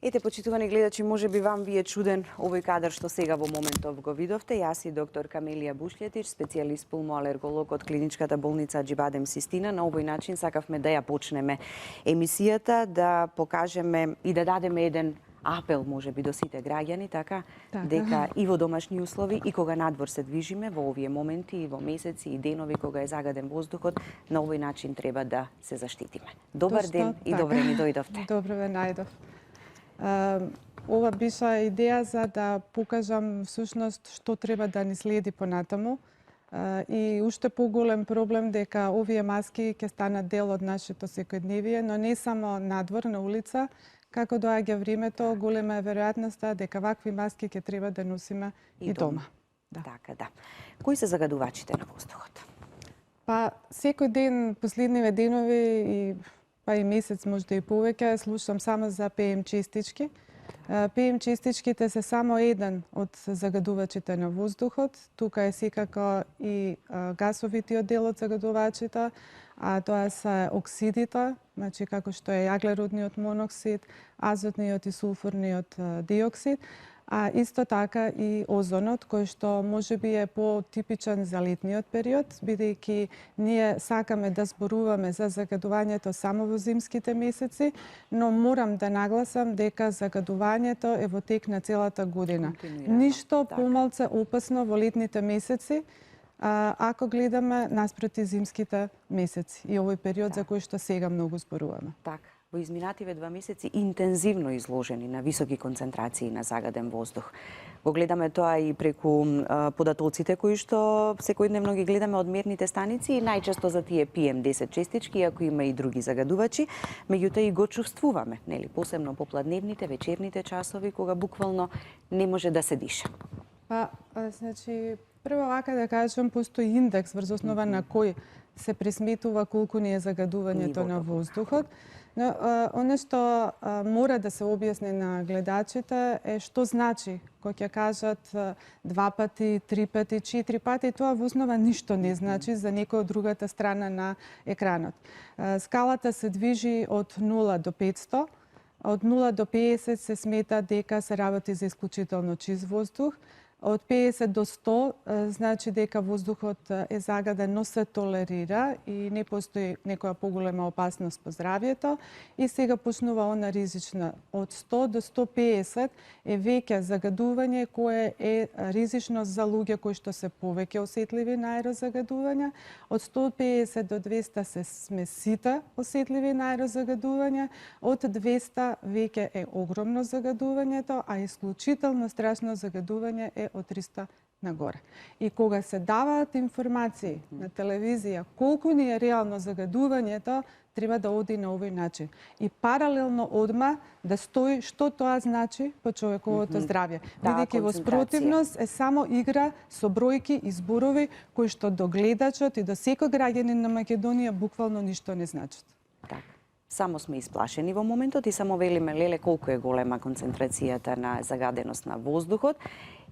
Ете, почитувани гледачи, може би вам ви е чуден овој кадар што сега во моментов го видовте. Јас и доктор Камелија Бушлетич, специјалист пулмоалерголог од клиничката болница Аџибадем Систина. На овој начин сакавме да ја почнеме емисијата, да покажеме и да дадеме еден апел, може би, до сите граѓани, така, дека и во домашни услови, и кога надвор се движиме, во овие моменти, и во месеци, и денови, кога е загаден воздухот, на овој начин треба да се заштитиме. Добар ден и добре ни дојдовте. Добре ве најдов. Ова биша идеја за да покажам всушност што треба да ни следи понатаму. И уште поголем проблем дека овие маски ќе станат дел од нашето секојдневие, но не само надвор, на улица. Како доаѓа времето, голема е веројатноста дека вакви маски ќе треба да носиме и дома. Така, да. Кои се загадувачите на воздухот? Па, секој ден, последниве денови и месец, можда и повеќе, слушам само за ПМ честички. ПМ честичките се само еден од загадувачите на воздухот. Тука е секако и гасовитиот дел од загадувачите, а тоа се оксидите, значи како што е јаглеродниот моноксид, азотниот и сулфурниот диоксид, а исто така и озонот, кој што можеби е по-типичен за летниот период, бидејќи ние сакаме да зборуваме за загадувањето само во зимските месеци, но морам да нагласам дека загадувањето е во тек на целата година. Ништо помалце опасно во летните месеци, ако гледаме наспроти зимските месеци и овој период за кој што сега многу зборуваме. Така. Во изминативе 2 месеци интензивно изложени на високи концентрации на загаден воздух. Го гледаме тоа и преку податоците кои што секојдневно ги гледаме од мерните станици и најчесто за тие PM10 честички, ако има и други загадувачи, меѓутоа и го чувствуваме, нели, посебно попладневните, вечерните часови кога буквално не може да се диша. Па, значи, прво вака да кажам, постои индекс врз основа на кој се пресметува колку ни е загадувањето на воздухот. Но оно што мора да се објасни на гледачите е што значи кога ќе кажат 2 пати, 3 пати, 4 пати, тоа во основа ништо не значи за некој од другата страна на екранот. Скалата се движи од 0 до 500, од 0 до 50 се смета дека се работи за исклучително чист воздух. Од 50 до 100 значи дека воздухот е загаден, но се толерира и не постои некоја поголема опасност по здравјето. И сега почнува она ризична. Од 100 до 150 е веќе загадување кое е ризично за луѓе кои што се повеќе осетливи на аерозагадувања. Од 150 до 200 сме сите осетливи на аерозагадувања. Од 200 веќе е огромно загадувањето, а исклучително страшно загадување е од 300 нагоре. И кога се даваат информации на телевизија колку ни е реално загадувањето, треба да оди на овој начин. И паралелно одма да стои што тоа значи по човековото здравје. Бидејќи во спротивност е само игра со бројки и зборови кои што до гледачот и до секој граѓанин на Македонија буквално ништо не значат. Така. Само сме исплашени во моментот и само велиме леле колку е голема концентрацијата на загаденост на воздухот.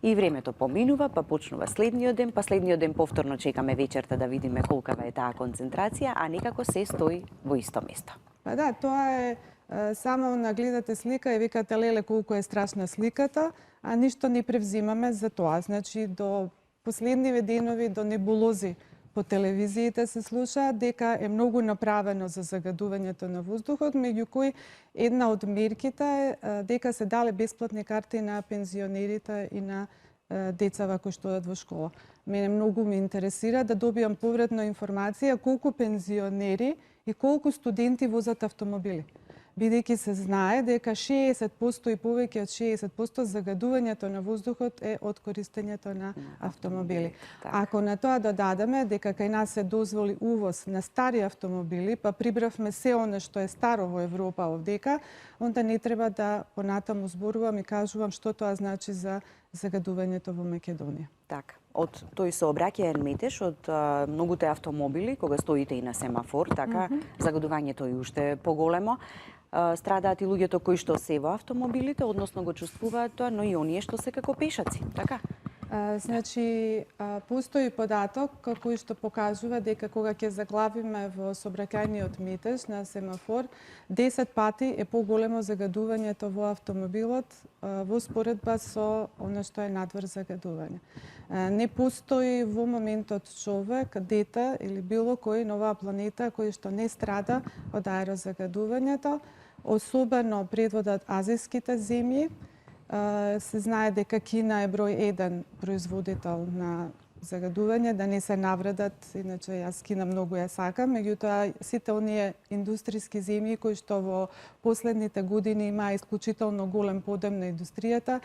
И времето поминува, па почнува следниот ден повторно чекаме вечерта да видиме колкава е таа концентрација, а некако се стои во исто место. Па да, тоа е само на гледате слика и викате леле колку е страшна сликата, а ништо не превзимаме за тоа. Значи до последниве денови до небулози по телевизиите се слуша дека е многу направено за загадувањето на воздухот, меѓу кои една од мерките е дека се дале бесплатни карти на пензионерите и на децава кои што одат во школа. Мене многу ме интересира да добијам повратна информација колку пензионери и колку студенти возат автомобили. Бидејќи се знае дека 60% и повеќе од 60% загадувањето на воздухот е од користењето на автомобили. Ако на тоа додадеме дека кај нас се дозволи увоз на стари автомобили, па прибравме се оно што е старо во Европа овдека, онда не треба да понатаму зборувам и кажувам што тоа значи за загадувањето во Македонија. Така. Од тој сообраќаен метеж од многуте автомобили, кога стоите и на семафор, така, загадувањето е уште поголемо. Страдаат и луѓето кои што се во автомобилите, односно го чувствуваат тоа, но и оние што се како пешаци, така? Постои податок кој што покажува дека кога ќе заглавиме во сообраќајниот метеж на семафор, 10 пати е поголемо загадувањето во автомобилот во споредба со она што е надвор загадување. Не постои во моментот човек, дете или било кој на оваа планета кој што не страда од аерозагадувањето, особено предводат азиските земји. Се знае дека Кина е број 1 производител на загадување, да не се навредат, иначе јас Кина многу ја сакам, меѓутоа сите оние индустријски земји кои што во последните години има исклучително голем подем на индустријата,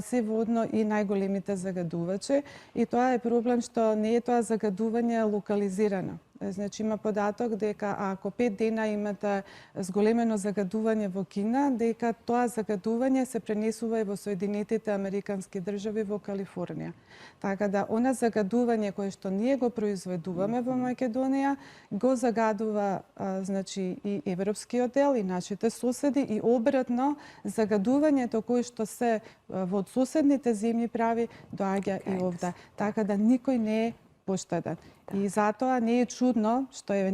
се водно и најголемите загадувачи. И тоа е проблем што не е тоа загадување локализирано. Значи има податок дека ако 5 дена имате зголемено загадување во Кина, дека тоа загадување се пренесува и во Соединетите Американски држави во Калифорнија. Така да она загадување кое што ние го произведуваме во Македонија го загадува значи и европскиот дел и нашите соседи и обратно загадувањето кое што се во соседните земји прави доаѓа и овде. Така да никој не е поштеден. И затоа не е чудно што е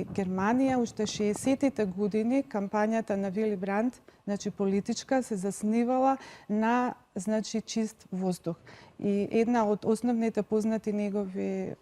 Германија уште 60-тите години кампањата на Вили Бранд, значи политичка, се заснивала на чист воздух. И една од основните познати негови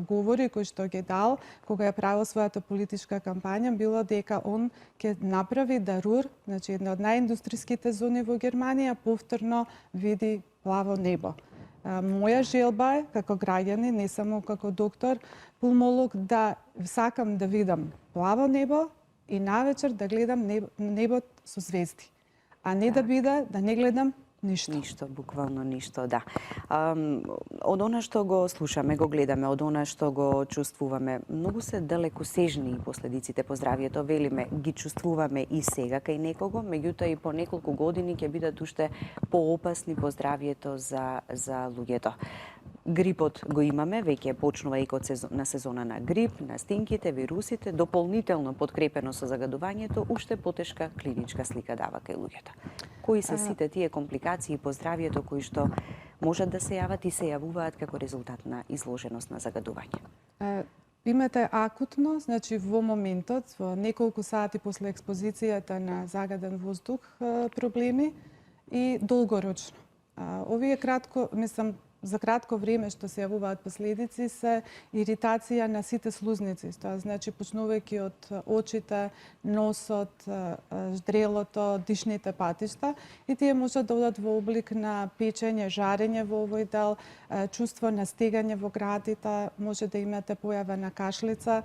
говори кои што ги дал кога ја правил својата политичка кампања било дека он ќе направи да Рур, значи една од најиндустријските зони во Германија, повторно види плаво небо. Моја желба е, како граѓани, не само како доктор, пулмолог, да сакам да видам плаво небо и навечер да гледам небот со звезди. А не да биде, да не гледам ништо. Ништо, буквално ништо, да. Од она што го слушаме, го гледаме, од она што го чувствуваме, многу се далекосежни последиците по здравјето, велиме, ги чувствуваме и сега кај некого, меѓутоа и по неколку години ќе бидат уште поопасни по здравјето за луѓето. Грипот го имаме, веќе почнува и на сезона на грип, на стинките, вирусите, дополнително подкрепено со загадувањето, уште потешка клиничка слика дава кај луѓето. Кои се сите тие компликации по здравјето кои што можат да се јават и се јавуваат како резултат на изложеност на загадување? Имате акутно, значи во моментот, во неколку сати после експозицијата на загаден воздух проблеми и долгорочно. Овие за кратко време што се јавуваат последици се иритација на сите слузници. Тоа значи почнувајќи од очите, носот, ждрелото, дишните патишта и тие можат да одат во облик на печење, жарење во овој дел, чувство на стегање во градите, може да имате појава на кашлица,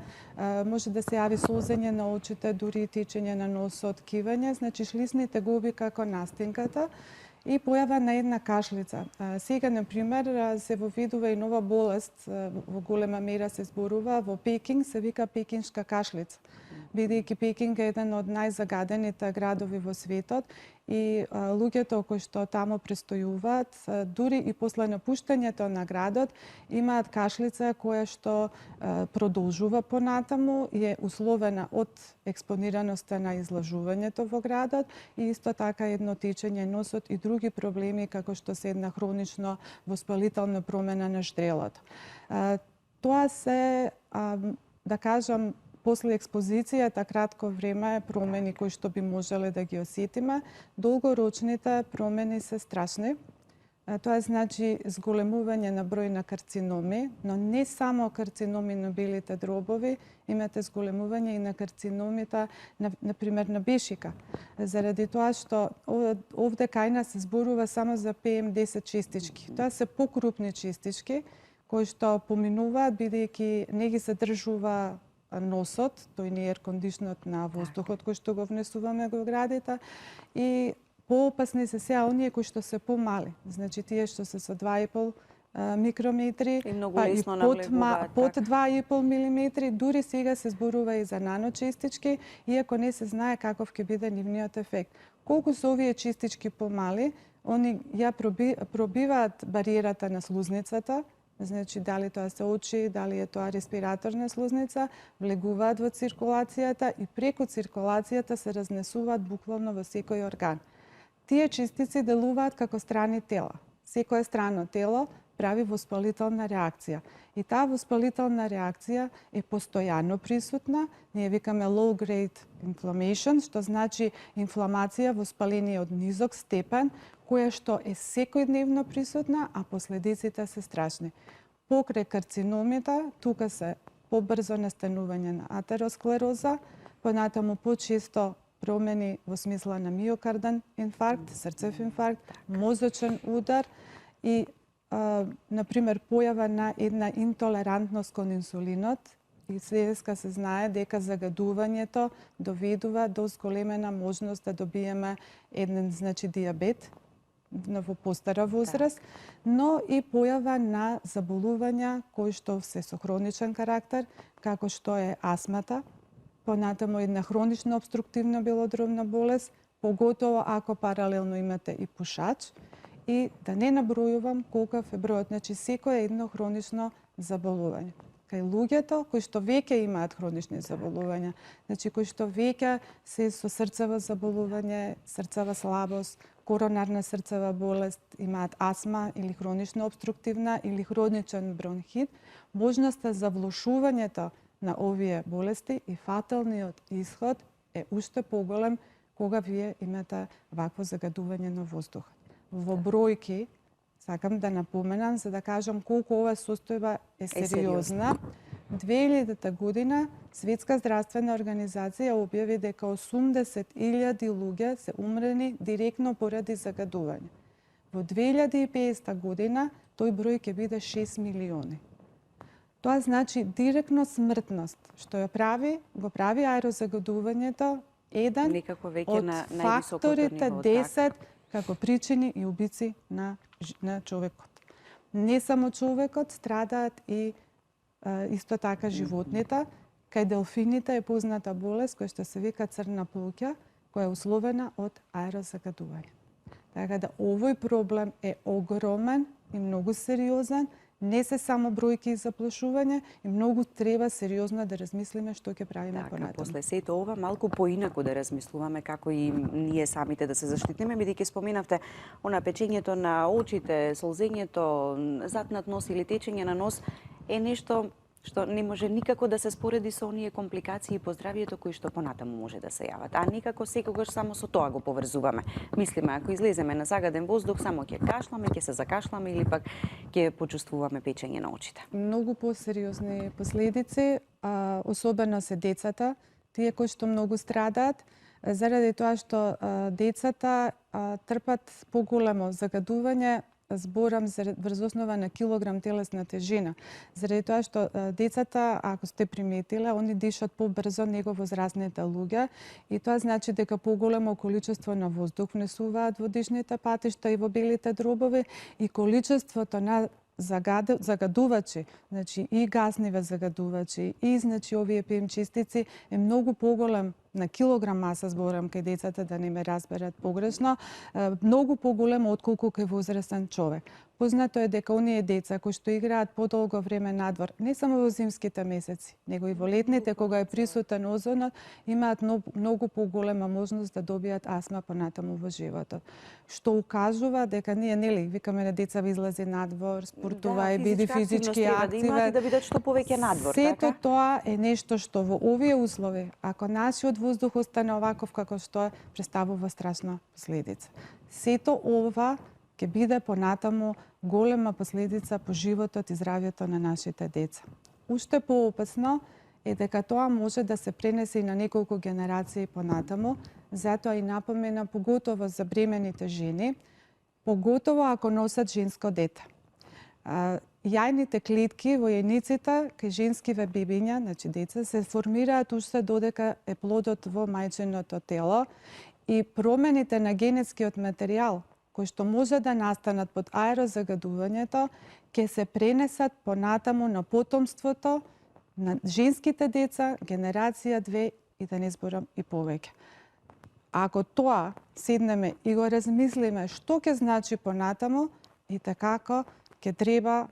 може да се јави созење на очите, дури и течење на носот, кивање, значи шлисните губи како настинката и појава на една кашлица. Сега, например, се воведува и нова болест, во голема мера се зборува, во Пекинг се вика пекиншка кашлица. Бидејќи Пекинг е еден од најзагадените градови во светот и луѓето кои што таму престојуваат, дури и после напуштањето на градот, имаат кашлица која што продолжува понатаму и е условена од експонираноста на излажувањето во градот и исто така едно течење носот и други проблеми како што се една хронично воспалителна промена на ждрелото. Тоа се, да кажам, после експозицијата кратко време промени кои што би можеле да ги осетиме. Долгорочните промени се страшни. Тоа значи зголемување на број на карциноми, но не само карциноми на белите дробови, имате зголемување и на карциномите, например, на бешика. Заради тоа што овде кај нас се зборува само за PM10 честички. Тоа се покрупни честички кои што поминуваат бидејќи не ги задржува носот, тој не е еркондишнот на воздухот кој што го внесуваме во градите и поопасни се сега оние кои што се помали. Значи тие што се со 2,5 микрометри, па и под 2,5 милиметри, дури сега се зборува и за наночестички, иако не се знае каков ќе биде нивниот ефект. Колку се овие честички помали, они ја пробиваат бариерата на слузницата, значи дали тоа се очи, дали е тоа респираторна слузница, влегуваат во циркулацијата и преку циркулацијата се разнесуваат буквално во секој орган. Тие честици делуваат како страни тела. секое страно тело прави воспалителна реакција. И таа воспалителна реакција е постојано присутна. Ние викаме low grade inflammation, што значи инфламација, воспаление од низок степен, која што е секојдневно присутна, а последиците се страшни. Покрај карциномите, тука се побрзо настанување на атеросклероза, понатаму почесто промени во смисла на миокарден инфаркт, срцев инфаркт, мозочен удар и, например, појава на една интолерантност кон инсулинот. И следеска се знае дека загадувањето доведува до зголемена можност да добиеме еден, диабет во постара возраст, но и појава на заболувања кои што се со хроничен карактер, како што е астмата, понатаму една хронична обструктивна белодробна болест, поготово ако паралелно имате и пушач, и да не набројувам колкав е бројот, значи секое едно хронично заболување. Кај луѓето кои што веќе имаат хронични заболувања, значи кои што веќе се со срцево заболување, срцева слабост, коронарна срцева болест, имаат астма или хронично обструктивна или хроничен бронхит, можноста за влошувањето на овие болести и фаталниот исход е уште поголем кога вие имате вакво загадување на воздухот. Во бројки, сакам да напоменам, за да кажам колку ова состојба е сериозна. 2000 година Светска здравствена организација објави дека 80.000 луѓе се умрени директно поради загадување. Во 2050 година тој број ќе биде 6 милиони. Тоа значи директно смртност, што го прави аерозагадувањето еден од факторите 10 како причини и убици на човекот. Не само човекот, страдаат и исто така животните. Кај делфините е позната болест која што се вика црна плуќа, која е условена од аерозагадување. Така да овој проблем е огромен и многу сериозен. Не се само бројки и заплашување, и многу треба сериозно да размислиме што ќе правиме понатаму. После сето ова малку поинаку да размислуваме како и ние самите да се заштитиме, бидејќи споменавте она печењето на очите, солзењето, затнат нос или течење на нос е нешто што не може никако да се спореди со оние компликации по здравието кои што понатаму може да се јават. А никако секогаш само со тоа го поврзуваме. Мислиме, ако излеземе на загаден воздух, само ќе кашламе, ќе се закашламе или пак ќе почувствуваме печење на очите. Многу посериозни последици, особено се децата, тие кои што многу страдаат, заради тоа што децата трпат поголемо загадување, зборам врз основа на килограм телесна тежина. Заради тоа што децата, ако сте приметиле, они дишат побрзо него возрастните луѓе и тоа значи дека поголемо количество на воздух внесуваат во дишните патишта и во белите дробови и количеството на загадувачи, значи и газниве загадувачи и овие PM честици е многу поголем на килограм маса, зборам кај децата, да не ме разберат погрешно, многу поголемо отколку кај возрастен човек. Познато е дека оние деца кои што играат подолго време надвор, не само во зимските месеци, него и во летните кога е присутен озонот, имаат многу поголема можност да добијат астма понатаму во животот. Што укажува дека ние нели викаме на деца излази надвор, спортувај, биди физички активен, да бидат што повеќе надвор, сето тоа е нешто што во овие услови, ако нашиот воздух остане оваков како што е, представува страшна последица. Сето ова ќе биде понатаму голема последица по животот и здравјето на нашите деца. Уште поопасно е дека тоа може да се пренесе и на неколку генерации понатаму, затоа и напомена поготово за бремените жени, поготово ако носат женско дете. Јајните клетки во јајниците кај женскиве бебиња, значи деца, се формираат уште додека е плодот во мајчиното тело и промените на генетскиот материјал кои што може да настанат под аерозагадувањето, ќе се пренесат понатаму на потомството, на женските деца, генерација 2 и да не зборам и повеќе. Ако тоа седнеме и го размислиме што ќе значи понатаму, и такако ќе треба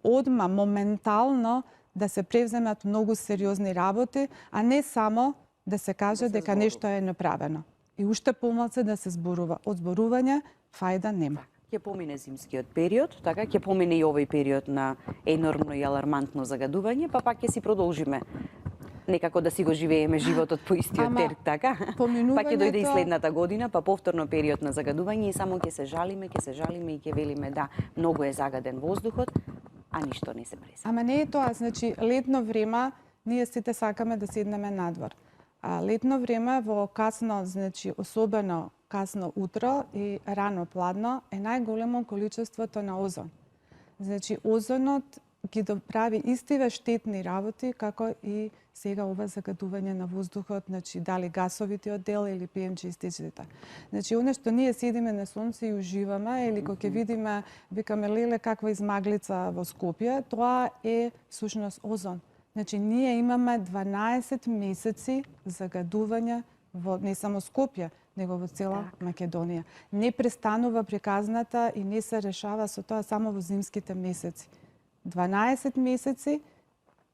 одма, моментално, да се превземат многу сериозни работи, а не само да се каже дека нешто е направено. И уште помалку да се зборува. Од зборување фајда нема. ќе помине зимскиот период, така ќе помине и овој период на енормно и алармантно загадување, па пак ќе си продолжиме некако да си го живееме животот по истиот Ама, терк, така? поминувањето- Па ќе дојде и следната година, па повторно период на загадување и само ќе се жалиме и ќе велиме да, многу е загаден воздухот, а ништо не се презема. Ама не е тоа, значи летно време ние сите сакаме да седнеме надвор. А летно време во касно, значи особено касно утро и рано пладно е најголемо количеството на озон. Значи озонот ги прави истиве штетни работи како и сега ова загадување на воздухот, значи дали гасовите од дел или PM частиците. Значи оно што ние седиме на сонце и уживаме или кога ќе видиме викаме леле каква измаглица во Скопје, тоа е всушност озон. Значи ние имаме 12 месеци загадување во не само Скопје, него во цела Македонија. Не престанува приказната и не се решава со тоа само во зимските месеци. 12 месеци,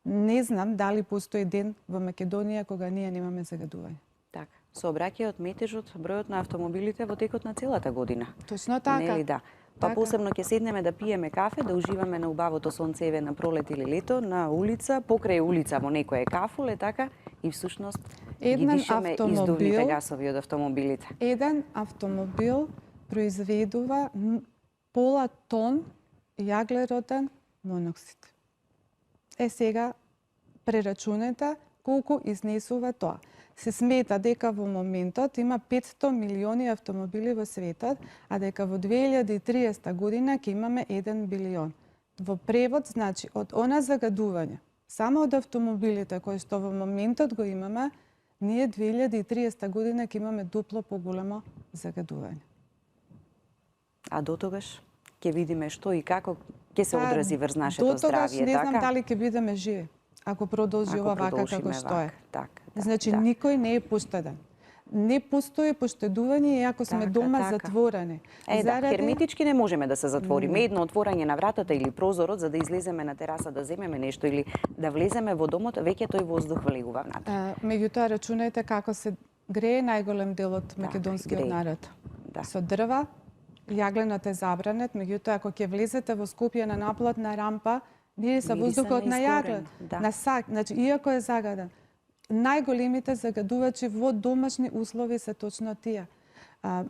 не знам дали постои ден во Македонија кога ние немаме загадување. Така. Сообраќајот, метежот, бројот на автомобилите во текот на целата година. Точно така. Нели да? Па Така. посебно ќе седнеме да пиеме кафе, да уживаме на убавото сонцеве на пролет или лето, на улица, покрај улица во некое кафуле, така, и всушност ги Еден дишеме автомобил- издувните гасови од автомобилите. Еден автомобил произведува пола тон јаглероден моноксид. Сега прерачунете колку изнесува тоа. Се смета дека во моментот има 500 милиони автомобили во светот, а дека во 2030 година ќе имаме 1 билион. Во превод, значи, од она загадување, само од автомобилите кои што во моментот го имаме, ние 2030 година ќе имаме дупло поголемо загадување. А до тогаш ќе видиме што и како ќе се одрази врз нашето До тогаш здравје, не знам така? дали ќе бидеме живи, ако продолжи Ако ова вака продолжиме како што е. вака, така, да, Значи, да. никој не е поштеден. Не постои поштедување и ако сме Така, дома така. затворени. Да, херметички не можеме да се затвориме. Едно отворање на вратата или прозорот за да излеземе на тераса да земеме нешто или да влеземе во домот, веќе тој воздух влегува внатре. Меѓутоа, рачунајте како се грее најголем дел од македонскиот грее. народ. Да. Со дрва, јагленот е забранет, меѓутоа ако ќе влезете во Скопје на наплатна рампа, мириса Мириса воздухот на на јаглен, изгорен, да. на сак, значи иако е загаден. Најголемите загадувачи во домашни услови се точно тие.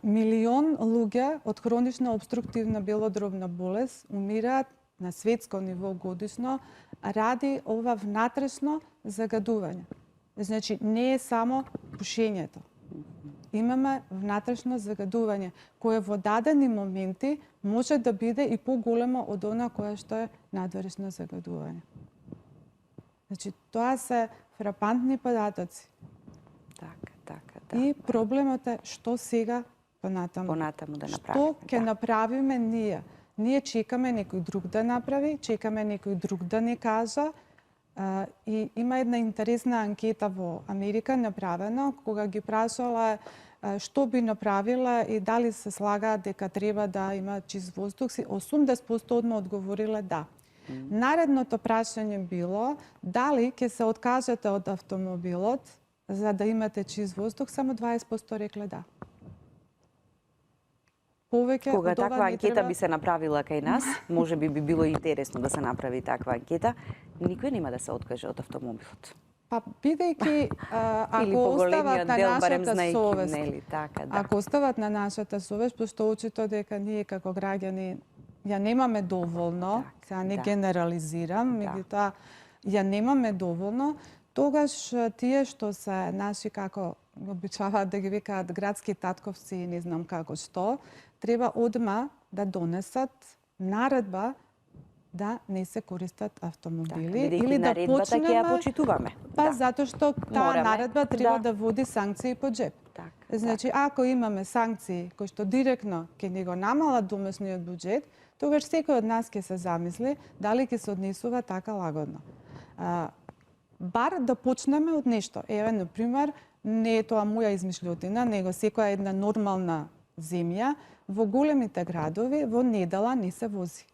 Милион луѓе од хронична обструктивна белодробна болест умираат на светско ниво годишно ради ова внатрешно загадување. Значи, не е само пушењето. Имаме внатрешно загадување, кое во дадени моменти може да биде и поголемо од она кое што е надворешно загадување. Значи, тоа се фрапантни податоци. Така, да. И проблемот е што сега понатаму. Понатаму да Што направиме. ќе направиме ние? Ние чекаме некој друг да направи, чекаме некој друг да не кажа. И има една интересна анкета во Америка направена, кога ги прашала што би направила и дали се слагаат дека треба да има чист воздух, 80% одма одговориле да. Наредното прашање било дали ќе се откажете од автомобилот за да имате чист воздух, само 20% рекле да. Повеќе Кога од ова таква не анкета треба... би се направила кај нас, може би било интересно да се направи таква анкета, никој нема да се откаже од автомобилот. Па бидејќи Или ако остават поголемиот на дел, барем нашата знаејќи, совест, нели, така, да. ако остават на нашата совест, пошто очито дека ние како граѓани ја немаме доволно, Так, сега не да. генерализирам, Да. меѓутоа ја немаме доволно, тогаш тие што се наши како обичаваат да ги викаат градски татковци и не знам како што, треба одма да донесат наредба да не се користат автомобили Бидејќи да наредбата ќе ја почитуваме. Па Да. затоа што таа Мораме наредба треба да. да води санкции по джеп. Така, Значи, ако имаме санкции кои што директно ќе ни го намалат домашниот буџет, тогаш секој од нас ќе се замисли дали ќе се однесува така лагодно. Бар да почнеме од нешто. Еве, например, не е тоа моја измишлјотина, него секоја една нормална земја, во големите градови во недела не се вози.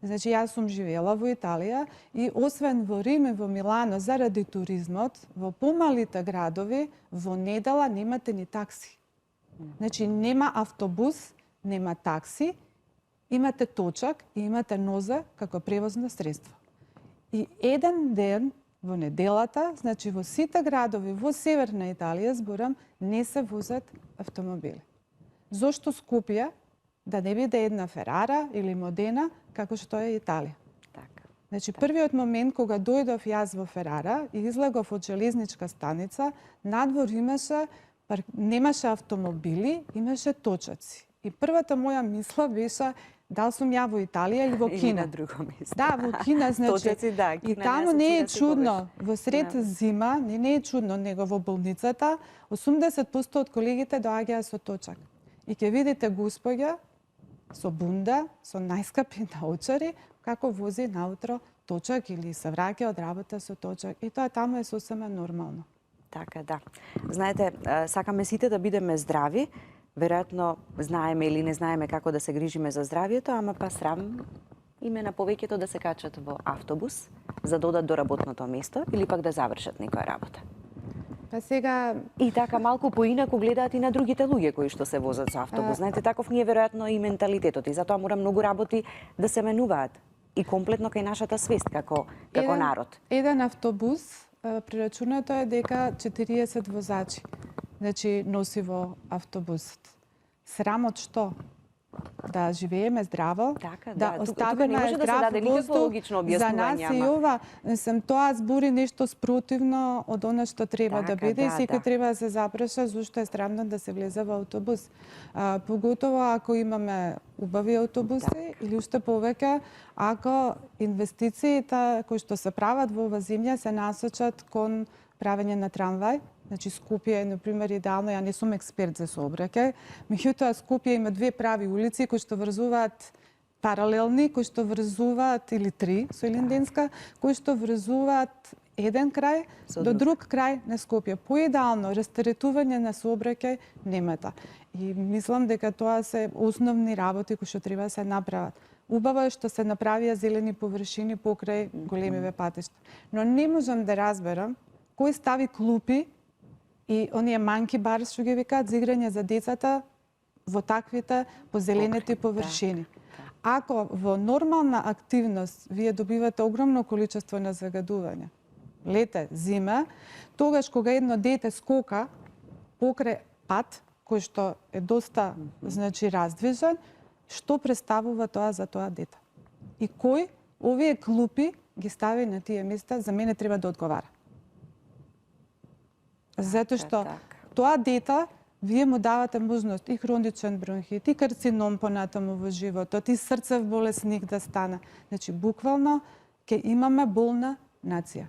Значи, јас сум живеела во Италија и освен во Рим и во Милано заради туризмот, во помалите градови во недела немате ни такси. Значи, нема автобус, нема такси имате точак и имате ноза како превозно средство. И еден ден во неделата, значи во сите градови во северна Италија, зборам, не се возат автомобили. Зошто Скопје да не биде една Ферара или Модена, како што е Италија? Така. Значи, првиот момент кога дојдов јас во Ферара и излегов од железничка станица, надвор немаше автомобили, имаше точаци. И првата моја мисла беше дал сум ја во Италија или во Кина. Или на друго место. Да, во Кина, значи. Точаци, да, И Кина таму не не е асоцира чудно, секогаш. во сред Да. зима, не е чудно, него во болницата, 80% од колегите доаѓаа со точак. И ќе видите госпоѓа со бунда, со најскапи наочари, како вози наутро точак или се враќа од работа со точак. И тоа таму е сосема нормално. Така, да. Знаете, сакаме сите да бидеме здрави, веројатно знаеме или не знаеме како да се грижиме за здравието, ама па срам име на повеќето да се качат во автобус за да одат до работното место или пак да завршат некоја работа. Па сега И така малку поинаку гледаат и на другите луѓе кои што се возат со автобус. Знаете, таков ни е веројатно и менталитетот и затоа мора многу работи да се менуваат и комплетно кај нашата свест како народ. Еден автобус, прерачунато е дека 40 возачи, значи носи во автобусот. Срамот што? Да живееме здраво, Така, да тука не оставиме може да се здрав даде никакво воздух логично за нас објаснување, и ама. ова. Мислам, тоа збори нешто спротивно од она што треба да Така, биде и да, секој да. треба да се запраша зошто е срамно да се влезе во автобус. Поготово ако имаме убави автобуси или уште повеќе ако инвестициите кои што се прават во ова земја се насочат кон правење на трамвај. Значи Скопје е, например, идеално, ја не сум експерт за сообраќај, меѓутоа Скопје има две прави улици кои што врзуваат паралелни, кои што врзуваат или три со Илинденска, кои што врзуваат еден крај до друг крај на Скопје. Поидеално растаретување на сообраќај немата. И мислам дека тоа се основни работи кои што треба да се направат. Убаво е што се направија зелени површини покрај големиве патишта. Но не можам да разберам кој стави клупи и оние манки бар што ги викаат за играње за децата во таквите позеленети површини. Ако во нормална активност вие добивате огромно количество на загадување, лете, зима, тогаш кога едно дете скока покрај пат кој што е доста значи раздвижен, што представува тоа за тоа дете? И кој овие клупи ги стави на тие места, за мене треба да одговара. Затоа што тоа дете, вие му давате можност и хроничен бронхит, и карцином понатаму во животот, и срцев болесник да стане. Значи, буквално, ќе имаме болна нација.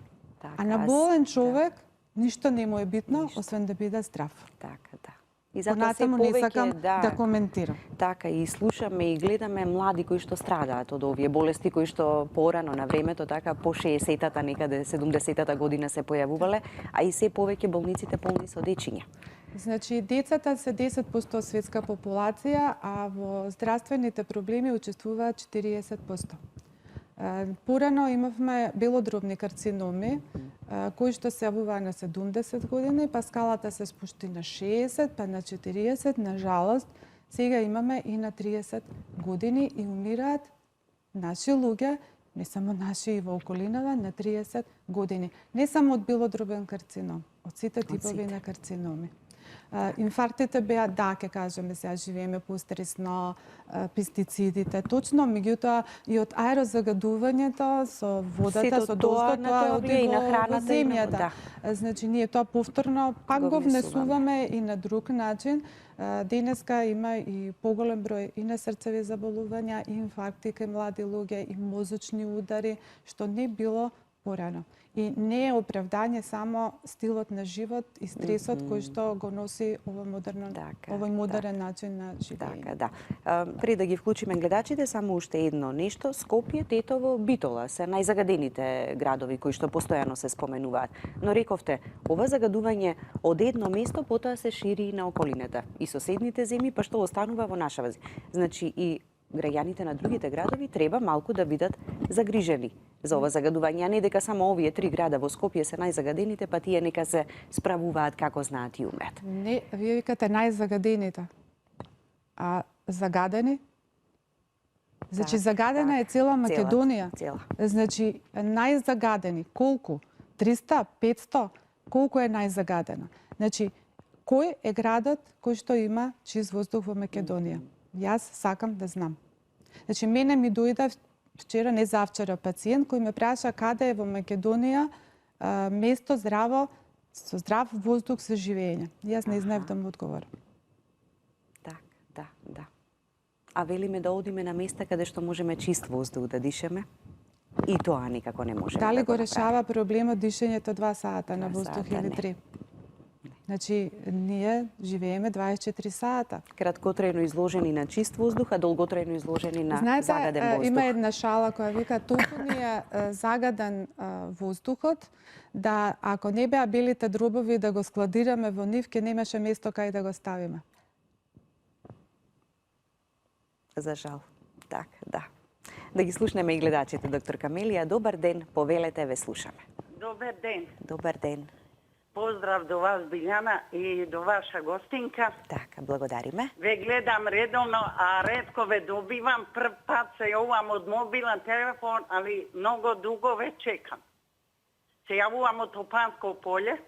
А на болен човек, ништо не му е битно, освен да биде здрав. Така, да. И затоа се Понатаму не повеќе сакам да коментирам. Така, и слушаме и гледаме млади кои што страдаат од овие болести кои што порано на времето, така по 60-тата, некаде 70-тата година се појавувале, а и се повеќе болниците полни со дечиња. Значи, децата се 10% од светска популација, а во здравствените проблеми учествуваат 40%. Порано имавме белодробни карциноми, кои што се јавуваа на 70 години, па скалата се спушти на 60, па на 40, на жалост, сега имаме и на 30 години и умираат наши луѓе, не само наши и во околината, на 30 години. Не само од белодробен карцином, од сите типови на карциноми. Инфарктите беа, да, ке кажеме, сега живееме постресно, пестицидите, точно, меѓутоа и од аерозагадувањето со водата, со дождот, тоа оди во земјата. Значи, ние тоа повторно пак го внесуваме и на друг начин. Денеска има и поголем број и на срцеви заболувања, и инфаркти кај млади луѓе, и мозочни удари, што не било порано. И не е оправдање само стилот на живот и стресот кој што го носи овој модерен начин на живење. Така, да. Пред да ги вклучиме гледачите, само уште едно нешто. Скопје, Тетово, Битола се најзагадените градови кои што постојано се споменуваат. Но рековте, ова загадување од едно место потоа се шири и на околината. И соседните земји, па што останува во нашава земја. Значи и граѓаните на другите градови треба малку да бидат загрижени за ова загадување, а не дека само овие 3 града во Скопје се најзагадените, па тие нека се справуваат како знаат и умеат. Не, вие викате најзагадените. А загадени? Значи, загадена е цела Македонија. Цела. Значи, најзагадени, колку? 300, 500? Колку е најзагадена? Значи, кој е градот кој што има чист воздух во Македонија? Јас сакам да знам. Значи, мене ми дојде вчера, не завчера, пациент кој ме праша каде е во Македонија место здраво, со здрав воздух за живење. Јас не знаев да му одговорам. Да. А велиме да одиме на места каде што можеме чист воздух да дишеме? И тоа никако не можеме Дали да го направиме. решава проблемот дишењето 2 сата на 2 воздух сата, или не. 3? Значи, ние живееме 24 сата. Краткотрајно изложени на чист воздух, а долготрајно изложени на загаден Знаете, воздух. има една шала која вика толку ни е загаден воздухот, да ако не беа белите дробови да го складираме во нив, ке немаше место кај да го ставиме. За жал. Така, да. Да ги слушнеме и гледачите, доктор Камелија. Добар ден, повелете, ве слушаме. Добар ден. Добар ден. Поздрав до вас, Билјана, и до ваша гостинка. Така, благодариме. Ве гледам редовно, а ретко ве добивам. Прв пат се јавувам од мобилен телефон, али многу дуго ве чекам. Се јавувам од Топанско поле.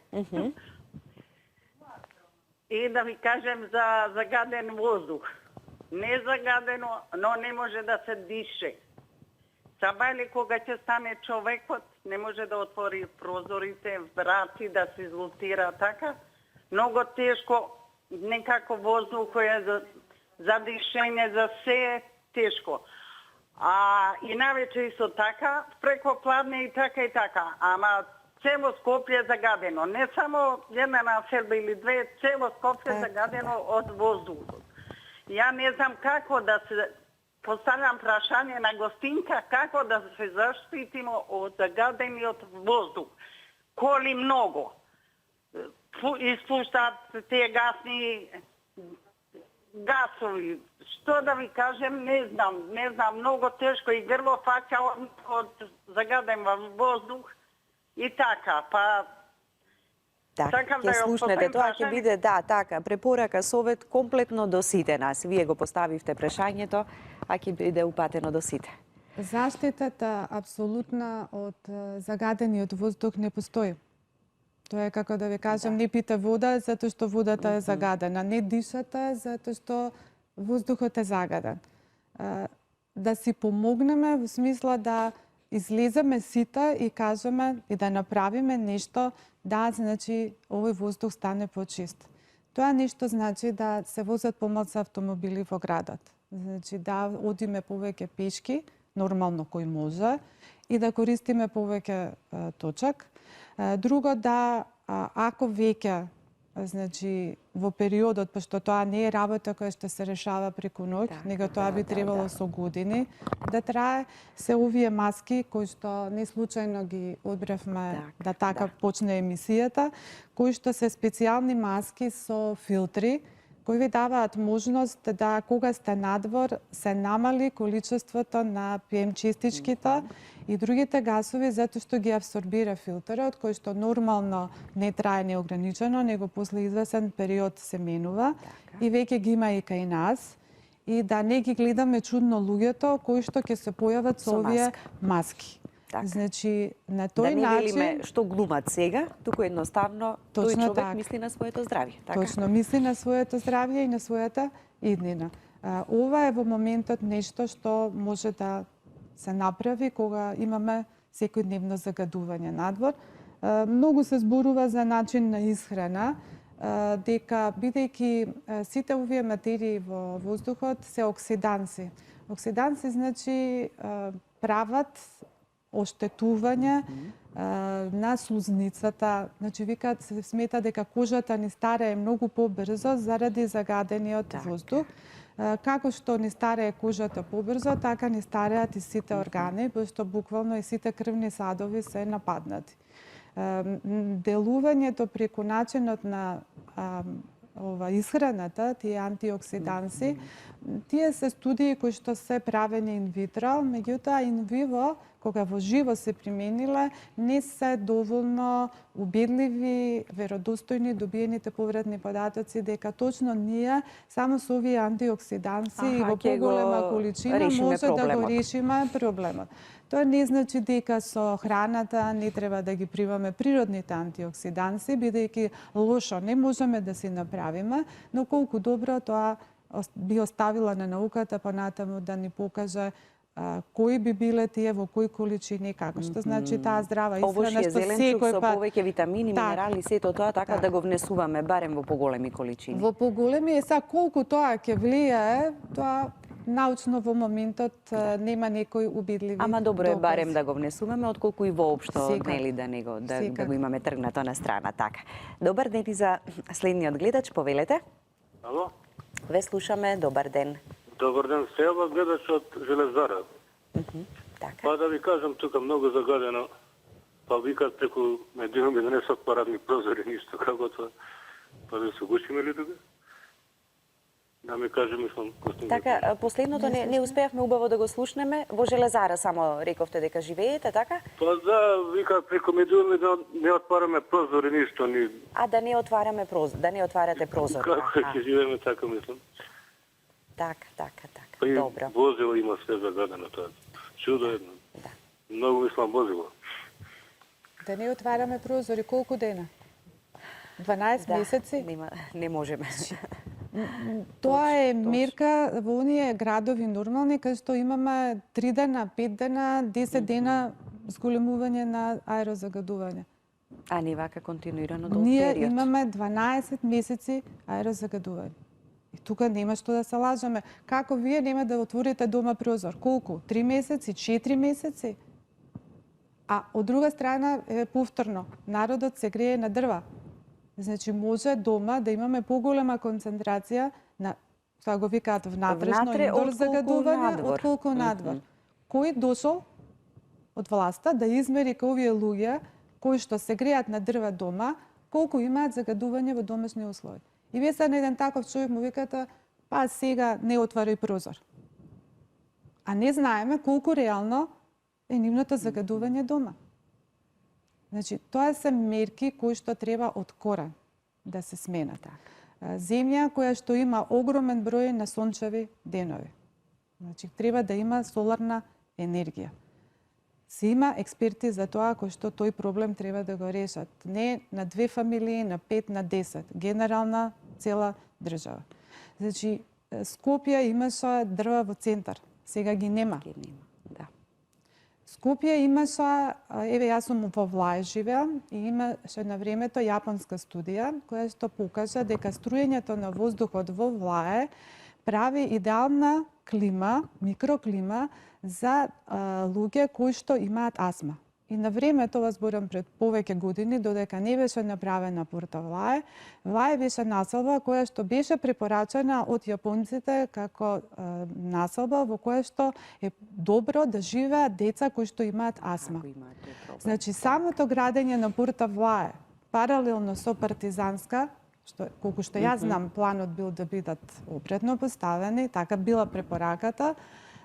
И да ви кажем за загаден воздух. Не загадено, но не може да се дише. Сабајле кога ќе стане човекот, не може да отвори прозорите, врати, да се изолтира така. Многу тешко, некако воздух е за дишење, за се е тешко. А и навече исто така, преко пладне и така. Ама цело Скопје е загадено. Не само една населба или две, цело Скопје е загадено од воздухот. Ја не знам како да се поставljam прашање на гостинка како да се заштитимо од загадениот воздух. Коли многу испуштаат тие гасни гасови. Што да ви кажем, не знам, многу тешко и грло фаќа од загаден воздух и така, па Така, ќе слушнете, тоа ќе биде, така, препорака, совет комплетно до сите нас. Вие го поставивте прашањето, а ќе биде упатено до сите. Заштитата апсолутна од загадениот воздух не постои. Тоа е како да ви кажам, не пите вода затоа што водата е загадена, не дишате затоа што воздухот е загаден. Да си помогнеме во смисла да излеземе сите и кажеме и да направиме нешто да, значи, овој воздух стане почист. Тоа нешто значи да се возат помалку автомобили во градот. Значи да одиме повеќе пешки, нормално кој може, и да користиме повеќе точак. Друго да, ако веќе, значи, во периодот, пошто тоа не е работа која што се решава преку ноќ, него тоа би требало со години да трае, се овие маски кои што не случајно ги одбравме да така почне емисијата, кои што се специјални маски со филтри, кои ви даваат можност да кога сте надвор се намали количеството на ПМ честичките и другите гасови затоа што ги абсорбира филтерот кој што нормално не трае неограничено, него после извесен период се менува и веќе ги има и кај нас и да не ги гледаме чудно луѓето кои што ќе се појават со овие маски. Значи, на тој начин... Да не велиме што глумат сега, туку едноставно тој човек мисли на своето здравје. Точно, мисли на своето здравје и на својата иднина. Ова е во моментот нешто што може да се направи кога имаме секојдневно загадување надвор. Многу се зборува за начин на исхрана, дека бидејќи сите овие материи во воздухот се оксиданси. Оксиданси значи прават оштетување на слузницата. Значи, викаат, се смета дека кожата ни старее многу побрзо заради загадениот воздух. Како што ни старее кожата побрзо, така ни стареат и сите органи, пошто буквално и сите крвни садови се нападнати. Делувањето преку начинот на исхраната, тие антиоксиданси, тие се студии кои што се правени инвитро, меѓутоа инвиво, кога во живо се примениле, не се доволно убедливи, веродостојни добиените повратни податоци дека точно ние само со овие антиоксиданси и во ќе го поголема количина решиме може да го проблемот. решиме проблемот. Тоа не значи дека со храната не треба да ги примаме природните антиоксиданси, бидејќи лошо не можеме да си направиме, но колку добро тоа би оставила на науката понатаму да ни покаже кои би биле тие, во кои количини, како што значи таа здрава исхрана Овошје, што зеленчук секој со пат повеќе витамини, Так. минерали, сето тоа така Так. да го внесуваме барем во поголеми количини. во поголеми е сега колку тоа ќе влијае, тоа научно во моментот нема некои убедливи. Ама добро е докази. барем да го внесуваме, отколку и воопшто Секако. нели да Секако. го имаме тргнато на страна така. Добар ден и за следниот гледач, повелете. Ало? Ве слушаме, добар ден. Добар ден, се јава гледач од Железара. Така. Па да ви кажам, тука многу загадено, па викат преку медиуми да не се отпарадни прозори, ништо како тоа. Па да се гушиме ли тука? Да ми каже, мислам, Така, последното не успеавме убаво да го слушнеме. Во Железара само рековте дека живеете, така? Па да, вика преку медиуми да не отпараме прозори, ништо, ни... А да не отвараме да не отварате прозор. Како ќе живееме така, мислам. Така. Па и Добро. возило има све загадено тоа. Чудо едно. Да. Многу мислам возило. Да не отвараме прозори колку дена? 12 месеци? Не можеме. Тоа е мерка во оние градови нормални, кај што имаме 3 дена, 5 дена, 10 дена зголемување на аерозагадување. А не вака континуирано долг Ние период. имаме 12 месеци аерозагадување. И тука нема што да се лажеме. Како вие нема да отворите дома прозор? Колку? 3 месеци, 4 месеци? А од друга страна, повторно, народот се грее на дрва. Значи, може дома да имаме поголема концентрација на, тоа го викаат внатрешно Внатре, индор отколку загадување, надвор. отколку надвор. Кој дошол од власта да измери кај овие луѓе кои што се греат на дрва дома, колку имаат загадување во домашни услови. И вие сега на еден таков човек му викате, па сега не отварај прозор. А не знаеме колку реално е нивното загадување дома. Значи, тоа се мерки кои што треба од корен да се сменат. Земја која што има огромен број на сончеви денови. Значи, треба да има соларна енергија. Се има експерти за тоа кои што тој проблем треба да го решат. Не на 2 фамилии, на 5, на 10. Генерална цела држава. Значи, Скопје имаше дрва во центар. Сега ги нема. Да. Скопје имаше, еве јас сум во Влај живеам, и имаше на времето јапонска студија која што покажа дека струењето на воздухот во Влај прави идеална клима, микроклима за луѓе кои што имаат астма. И на времето, вас зборам пред повеќе години, додека не беше направена Порта Влај, Влај беше населба која што беше препорачена од јапонците како населба во која што е добро да живеат деца кои што имаат астма. Значи, самото градење на Порта Влај, паралелно со партизанска, колку што јас знам, планот бил да бидат опретно поставени, така била препораката,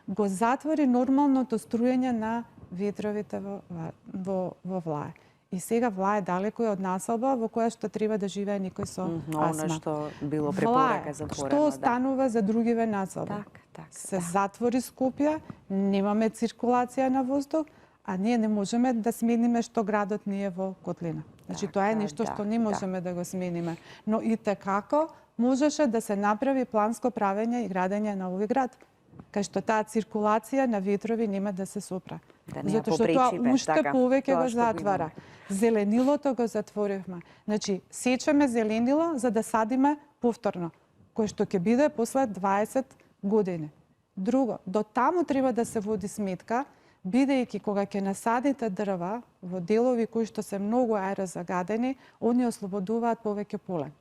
го затвори нормалното струење на ветровите во Влај. И сега Влај далеко е од населба во која што треба да живее некој со астма. Она што било препорака Влај, затворено. што останува за другиве населба? Се затвори Скопје, немаме циркулација на воздух, а ние не можеме да смениме што градот ни е во котлина. Значи, тоа е нешто што не можеме да го смениме. Но и текако можеше да се направи планско правење и градење на овој град, кај што таа циркулација на ветрови нема да се сопра. Затоа што тоа уште повеќе го затвара. Зеленилото го затворивме. Значи, сечеме зеленило за да садиме повторно, кој што ќе биде после 20 години. Друго, до таму треба да се води сметка, бидејќи кога ќе насадите дрва во делови кои што се многу аерозагадени, они ослободуваат повеќе полен.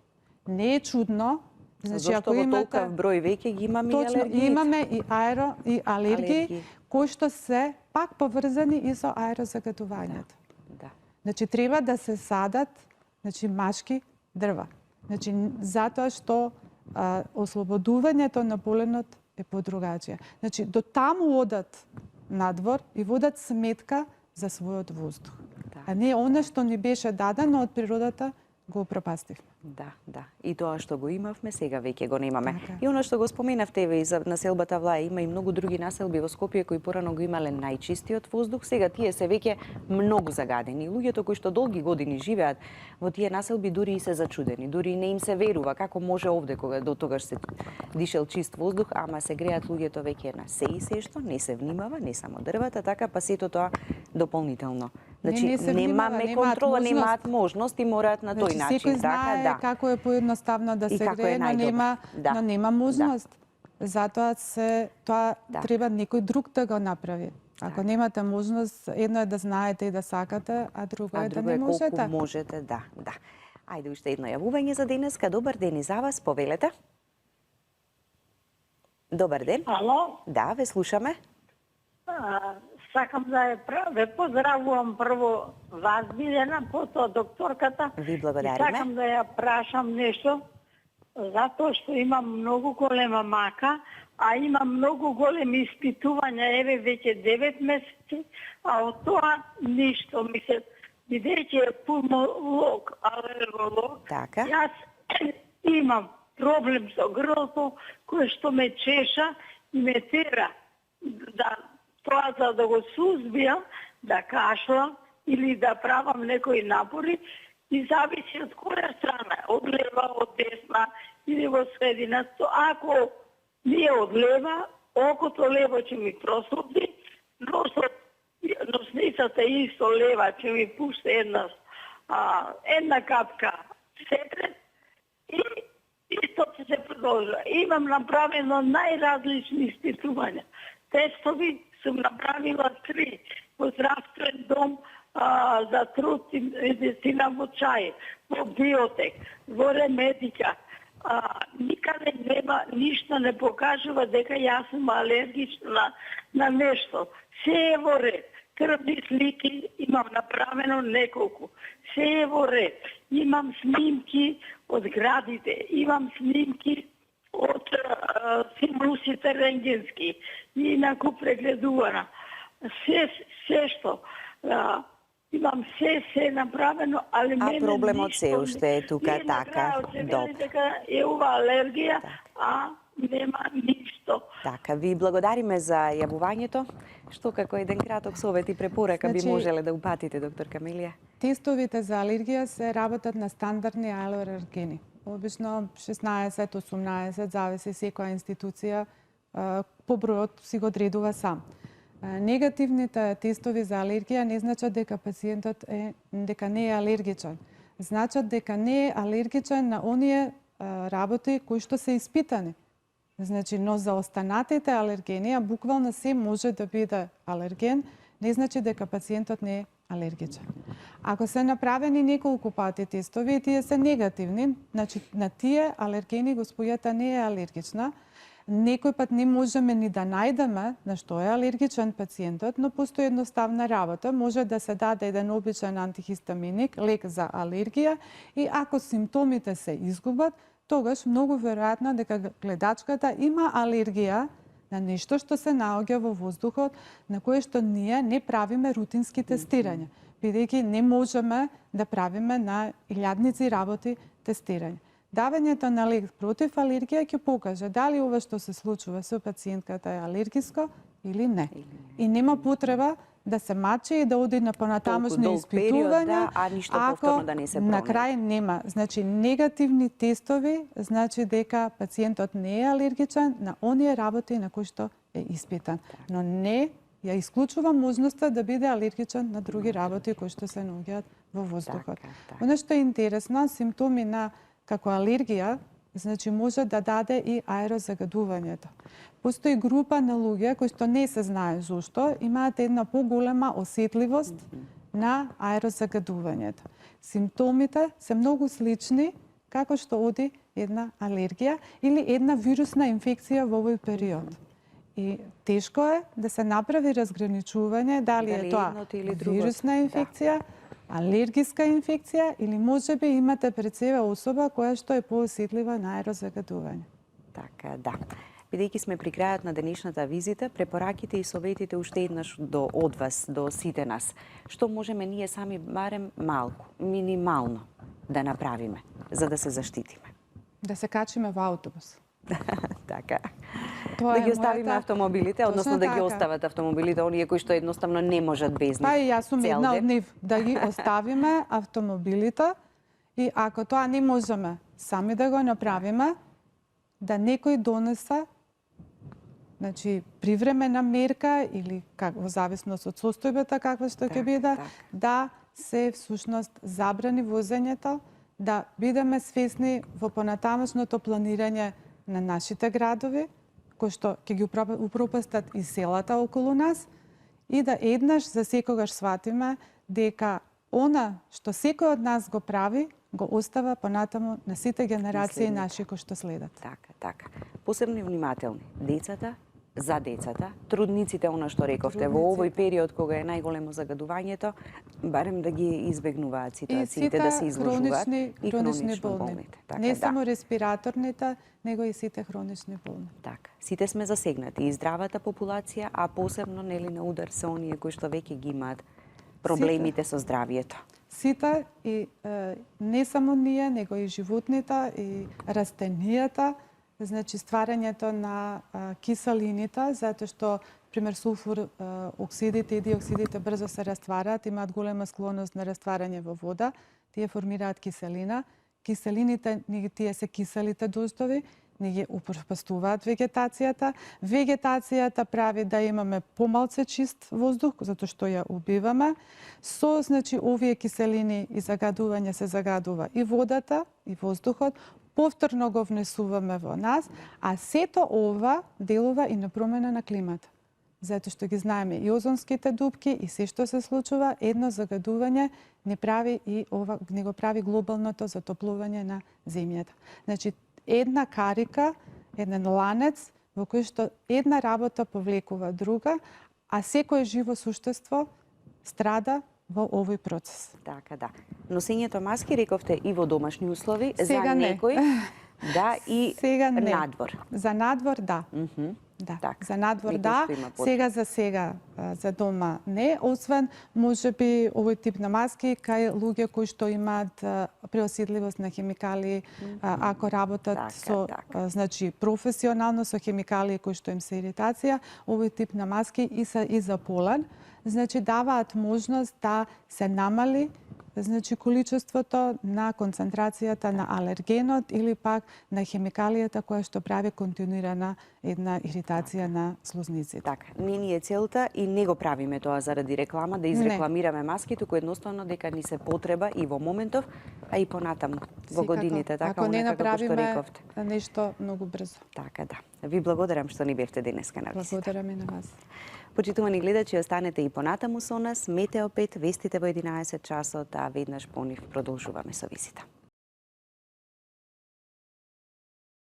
Не е чудно, значи ако имате толков број веќе ги имаме и алергии. Имаме и алергии кои што се пак поврзани и со аерозагадувањето. Да. Значи треба да се садат, значи машки дрва. Значи затоа што ослободувањето на поленот е подругачија. Значи, до таму одат надвор и водат сметка за својот воздух. Да. А не оно што ни беше дадено од природата, го упропастивме. Да. И тоа што го имавме, сега веќе го немаме. Така. И оно што го споменавте и за населбата Влаја, има и многу други населби во Скопје кои порано го имале најчистиот воздух, сега тие се веќе многу загадени. Луѓето кои што долги години живеат во тие населби дури и се зачудени, дури не им се верува како може овде кога до тогаш се дишел чист воздух, ама се греат луѓето веќе на се и се што, не се внимава, не само дрвата, така па сето тоа дополнително. Значи, не се внимава, немаме немаат контрола, можност. немаат можност и мораат на тој Значи, начин. секој знае да. како е поедноставно да И се како е грее, но најдобро. но нема можност. Затоа тоа треба некој друг да го направи. Ако немате можност, едно е да знаете и да сакате, а друго е да не можете. Колку можете, да. Ајде уште едно јавување за денеска. Добар ден и за вас, повелете. Добар ден. Ало? Да, ве слушаме. Сакам да ве поздравувам прво вас, Билена, потоа докторката. Ви благодариме. И сакам да ја прашам нешто, затоа што имам многу голема мака, а имам многу големи испитувања, еве веќе 9 месеци, а од тоа ништо. Бидејќи е пулмолог, алерголог, Така. јас имам проблем со грлото, кој што ме чеша и ме тера да тоа за да го сузбија, да кашлам или да правам некои напори и зависи од која страна, од лева, од десна или во средина. Ако ми е од лева, окото лево ќе ми прослуби, носницата исто лева ќе ми пуште една капка секрет и исто ќе се продолжа. Имам направено најразлични испитувања. Тестови сум направила 3 во здравствен дом за труд и медицина во Чај, во Биотек, во Ремедика. Никаде нема, ништо не покажува дека јас сум алергична на нешто. Се е во ред. Крвни слики имам направено неколку. Се е во ред. Имам снимки од градите, имам снимки од симусите рентгенски и инаку прегледувана. Се што имам се направено, али мене проблемот ништо се уште е тука, и така, на крајот се добро. вели дека е ова алергија, а нема ништо. Така, ви благодариме за јавувањето. Што како еден краток совет и препорака би Значи, можеле да упатите, доктор Камилија? Тестовите за алергија се работат на стандардни алергени. Обично 16-18, зависи секоја институција по бројот си го одредува сам. Негативните тестови за алергија не значат дека пациентот дека не е алергичен. Значат дека не е алергичен на оние работи кои што се испитани. Значи, но за останатите алергени, а буквално се може да биде алерген, не значи дека пациентот не е алергичен. Ако се направени неколку пати тестови и тие се негативни, значи на тие алергени господјата не е алергична. Некој пат не можеме ни да најдеме на што е алергичен пациентот, но постои едноставна работа. Може да се даде еден обичен антихистаминик, лек за алергија и ако симптомите се изгубат, тогаш многу веројатно дека гледачката има алергија на нешто што се наоѓа во воздухот, на кое што ние не правиме рутински тестирања, бидејќи не можеме да правиме на илјадници работи тестирање. Давањето на лек против алергија ќе покаже дали ова што се случува со пациентката е алергиско или не. И нема потреба да се мачи и да оди на понатамошни Толку долг период, испитувања, да, а ништо повторно да не се на промени. крај нема. Значи, негативни тестови значи дека пациентот не е алергичен на оние работи на кои што е испитан. Но не ја исклучува можноста да биде алергичен на други работи кои што се наоѓаат во воздухот. Така. Оно што е интересно, симптоми на како алергија, значи може да даде и аерозагадувањето. Постои група на луѓе кои што не се знае зошто, имаат една поголема осетливост на аерозагадувањето. Симптомите се многу слични како што оди една алергија или една вирусна инфекција во овој период. И тешко е да се направи разграничување дали е тоа едното или другото. вирусна инфекција, алергиска инфекција или можеби имате пред себе особа која што е поосетлива на аерозагадување. Така, да. Бидејќи сме при крајот на денешната визита, препораките и советите уште еднаш од вас, до сите нас. Што можеме ние сами барем малку, минимално да направиме, за да се заштитиме? Да се качиме во автобус. Така. Тоа Да е ги оставиме мојата- автомобилите, односно Точно да ги така. остават автомобилите, оние кои што едноставно не можат без нив. Па и јас сум цел една ден. од нив, да ги оставиме автомобилите и ако тоа не можеме сами да го направиме, да некој донесе, значи привремена мерка или во зависност од состојбата каква што ќе биде, да се всушност забрани возењето, да бидеме свесни во понатамошното планирање на нашите градови, кои што ќе ги упропастат и селата околу нас, и да еднаш за секогаш сватиме дека она што секој од нас го прави, го остава понатаму на сите генерации наши кои што следат. Така, така. Посебно внимателни. Децата, за децата, трудниците, она што рековте, во овој период кога е најголемо загадувањето, барем да ги избегнуваат ситуациите, да се изложуваат. И хронични болни. болните. Така, Не да. само респираторните, него и сите хронични болни. Така. Сите сме засегнати, и здравата популација, а посебно нели на удар се оние кои што веќе ги имаат проблемите со здравието. Сите и не само ние, него и животните и растенијата, значи стварањето на киселините, затоа што пример сулфур оксидите и диоксидите брзо се раствараат, имаат голема склоност на растварање во вода, тие формираат киселина. Киселините, тие се киселите достови, не ги упропастуваат вегетацијата. Вегетацијата прави да имаме помалце чист воздух, затоа што ја убиваме. Со, значи, овие киселини и загадување се загадува и водата, и воздухот, повторно го внесуваме во нас, а сето ова делува и на промена на климата. Затоа што ги знаеме и озонските дупки и се што се случува, едно загадување не прави и ова, не го прави глобалното затоплување на земјата. Значи, една карика, еден ланец во кој што една работа повлекува друга, а секое живо суштество страда во овој процес. Така, да. Носењето маски, рековте, и во домашни услови, Сега за не. некој, да, и Сега не. надвор. За надвор, да. Да, Така. за надвор Некој да, што има потреба. сега за дома не, освен можеби овој тип на маски кај луѓе кои што имаат преосидливост на хемикали, ако работат Така, со така. значи професионално со хемикали кои што им се иритација, овој тип на маски и се и за полен, значи даваат можност да се намали значи количеството на концентрацијата на алергенот или пак на хемикалијата која што прави континуирана една иритација на слузниците. Така, не ни е целта и не го правиме тоа заради реклама, да изрекламираме маски, туку едноставно дека ни се потреба и во моментов, а и понатаму, во Секако. годините, така, Ако не онака како што направиме рековте. нешто многу брзо. Така, да. Ви благодарам што ни бевте денеска на визита. Благодарам и на вас. Почитувани гледачи, останете и понатаму со нас. Метео 5, вестите во 11 часот, а веднаш по нив продолжуваме со визита.